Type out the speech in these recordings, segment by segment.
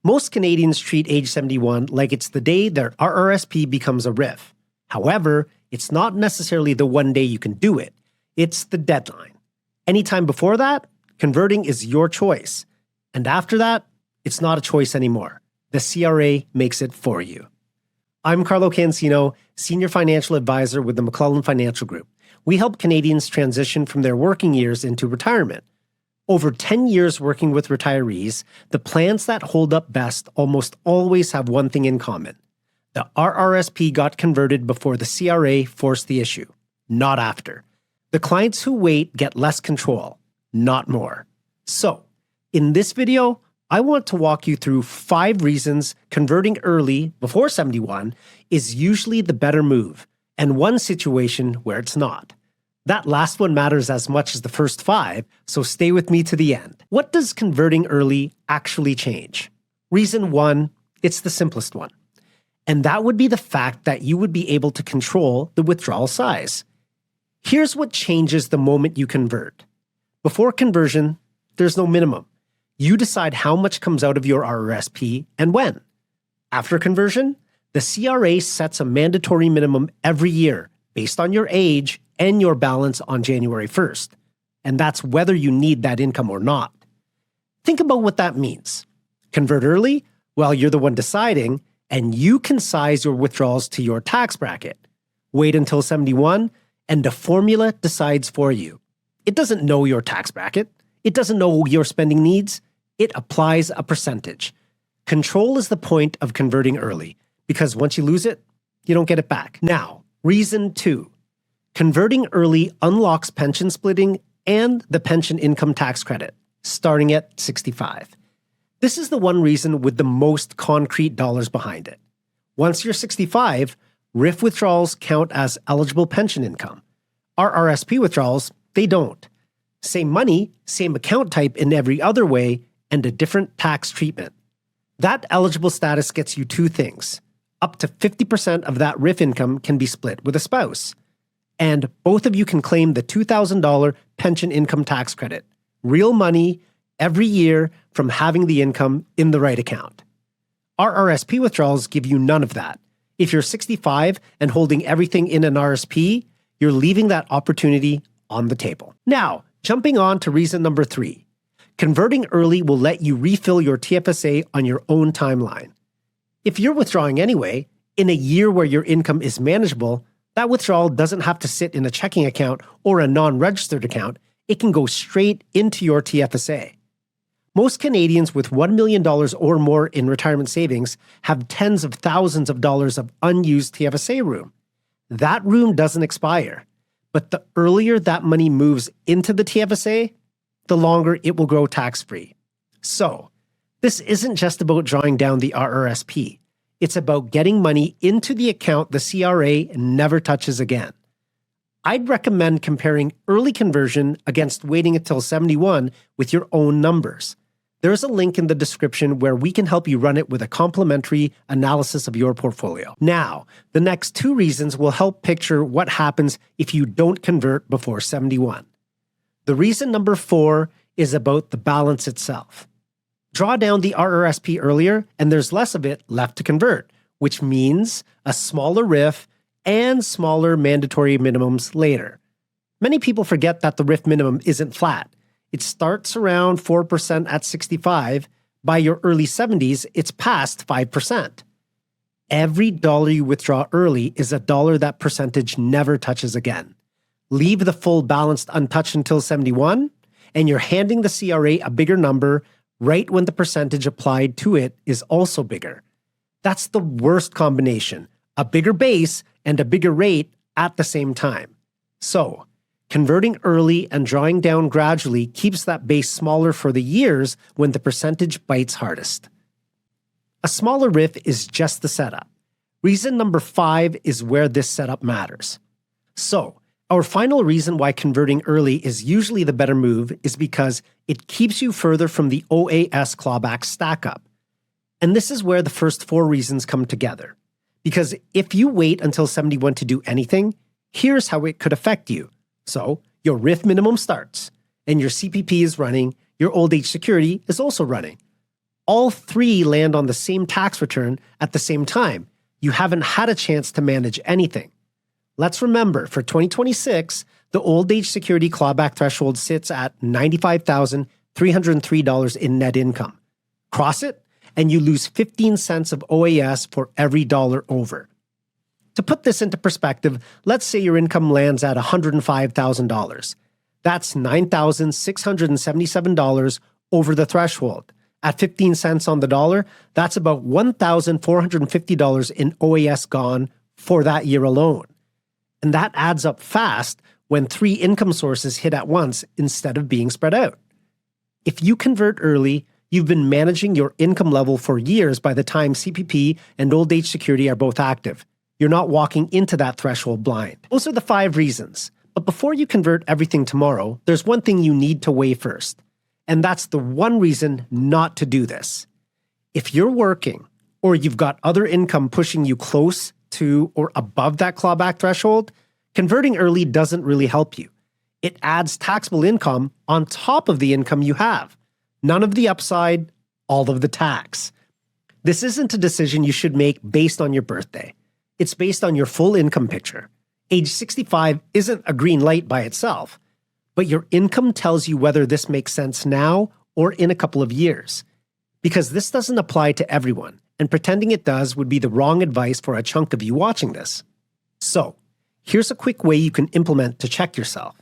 Most Canadians treat age 71 like it's the day their RRSP becomes a RRIF. However, it's not necessarily the one day you can do it. It's the deadline. Anytime before that, converting is your choice. And after that, it's not a choice anymore. The CRA makes it for you. I'm Carlo Cansino, Senior Financial Advisor with the McClellan Financial Group. We help Canadians transition from their working years into retirement. Over 10 years working with retirees, the plans that hold up best almost always have one thing in common. The RRSP got converted before the CRA forced the issue, not after. The clients who wait get less control, not more. So, in this video, I want to walk you through 5 reasons converting early, before 71, is usually the better move, and one situation where it's not. That last one matters as much as the first 5, so stay with me to the end. What does converting early actually change? Reason 1, it's the simplest one. And that would be the fact that you would be able to control the withdrawal size. Here's what changes the moment you convert. Before conversion, there's no minimum. You decide how much comes out of your RRSP and when. After conversion, the CRA sets a mandatory minimum every year based on your age and your balance on January 1st. And that's whether you need that income or not. Think about what that means. Convert early? Well, you're the one deciding, and you can size your withdrawals to your tax bracket. Wait until 71, and the formula decides for you. It doesn't know your tax bracket. It doesn't know your spending needs. It applies a percentage. Control is the point of converting early, because once you lose it, you don't get it back. Now, reason 2. Converting early unlocks pension splitting and the pension income tax credit, starting at 65. This is the one reason with the most concrete dollars behind it. Once you're 65, RRIF withdrawals count as eligible pension income. RRSP withdrawals, they don't. Same money, same account type in every other way, and a different tax treatment. That eligible status gets you 2 things. Up to 50% of that RRIF income can be split with a spouse. And both of you can claim the $2,000 pension income tax credit. Real money every year from having the income in the right account. RRSP withdrawals give you none of that. If you're 65 and holding everything in an RSP, you're leaving that opportunity on the table. Now, jumping on to reason number 3. Converting early will let you refill your TFSA on your own timeline. If you're withdrawing anyway, in a year where your income is manageable, that withdrawal doesn't have to sit in a checking account or a non-registered account. It can go straight into your TFSA. Most Canadians with $1 million or more in retirement savings have tens of thousands of dollars of unused TFSA room. That room doesn't expire, but the earlier that money moves into the TFSA, the longer it will grow tax-free. So, this isn't just about drawing down the RRSP. It's about getting money into the account the CRA never touches again. I'd recommend comparing early conversion against waiting until 71 with your own numbers. There's a link in the description where we can help you run it with a complimentary analysis of your portfolio. Now, the next 2 reasons will help picture what happens if you don't convert before 71. The reason number 4 is about the balance itself. Draw down the RRSP earlier, and there's less of it left to convert, which means a smaller RRIF and smaller mandatory minimums later. Many people forget that the RRIF minimum isn't flat. It starts around 4% at 65. By your early 70s, it's past 5%. Every dollar you withdraw early is a dollar that percentage never touches again. Leave the full balance untouched until 71, and you're handing the CRA a bigger number right when the percentage applied to it is also bigger. That's the worst combination, a bigger base and a bigger rate at the same time. So, converting early and drawing down gradually keeps that base smaller for the years when the percentage bites hardest. A smaller RRIF is just the setup. Reason number 5 is where this setup matters. So, our final reason why converting early is usually the better move is because it keeps you further from the OAS clawback stack-up. And this is where the first 4 reasons come together. Because if you wait until 71 to do anything, here's how it could affect you. So, your RRIF minimum starts, and your CPP is running, your old age security is also running. all three land on the same tax return at the same time. You haven't had a chance to manage anything. Let's remember, for 2026, the old age security clawback threshold sits at $95,303 in net income. Cross it, and you lose 15 cents of OAS for every dollar over. To put this into perspective, let's say your income lands at $105,000. That's $9,677 over the threshold. At 15 cents on the dollar, that's about $1,450 in OAS gone for that year alone. And that adds up fast when three income sources hit at once instead of being spread out. If you convert early, you've been managing your income level for years by the time CPP and old age security are both active. You're not walking into that threshold blind. Those are the 5 reasons. But before you convert everything tomorrow, there's one thing you need to weigh first. And that's the one reason not to do this. If you're working or you've got other income pushing you close to or above that clawback threshold, converting early doesn't really help you. It adds taxable income on top of the income you have. None of the upside, all of the tax. This isn't a decision you should make based on your birthday. It's based on your full income picture. Age 65 isn't a green light by itself, but your income tells you whether this makes sense now or in a couple of years. Because this doesn't apply to everyone, and pretending it does would be the wrong advice for a chunk of you watching this. So, here's a quick way you can implement to check yourself.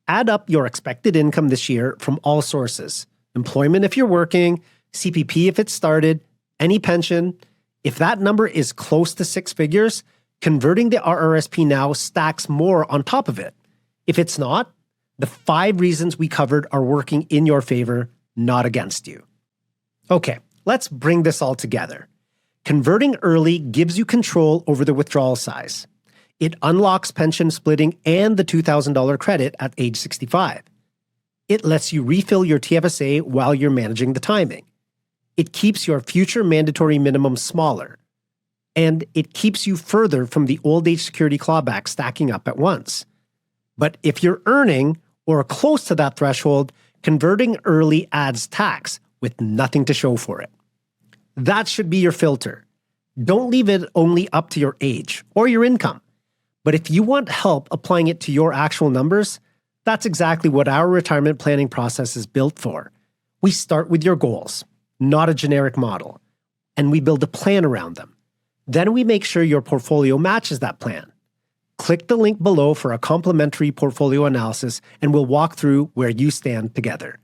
Add up your expected income this year from all sources. Employment if you're working, CPP if it's started, any pension. If that number is close to 6 figures, converting the RRSP now stacks more on top of it. If it's not, the 5 reasons we covered are working in your favor, not against you. Okay, let's bring this all together. Converting early gives you control over the withdrawal size. It unlocks pension splitting and the $2,000 credit at age 65. It lets you refill your TFSA while you're managing the timing. It keeps your future mandatory minimum smaller. And it keeps you further from the old age security clawback stacking up at once. But if you're earning or close to that threshold, converting early adds tax with nothing to show for it. That should be your filter. Don't leave it only up to your age or your income. But if you want help applying it to your actual numbers, that's exactly what our retirement planning process is built for. We start with your goals, not a generic model, and we build a plan around them. Then we make sure your portfolio matches that plan. Click the link below for a complimentary portfolio analysis, and we'll walk through where you stand together.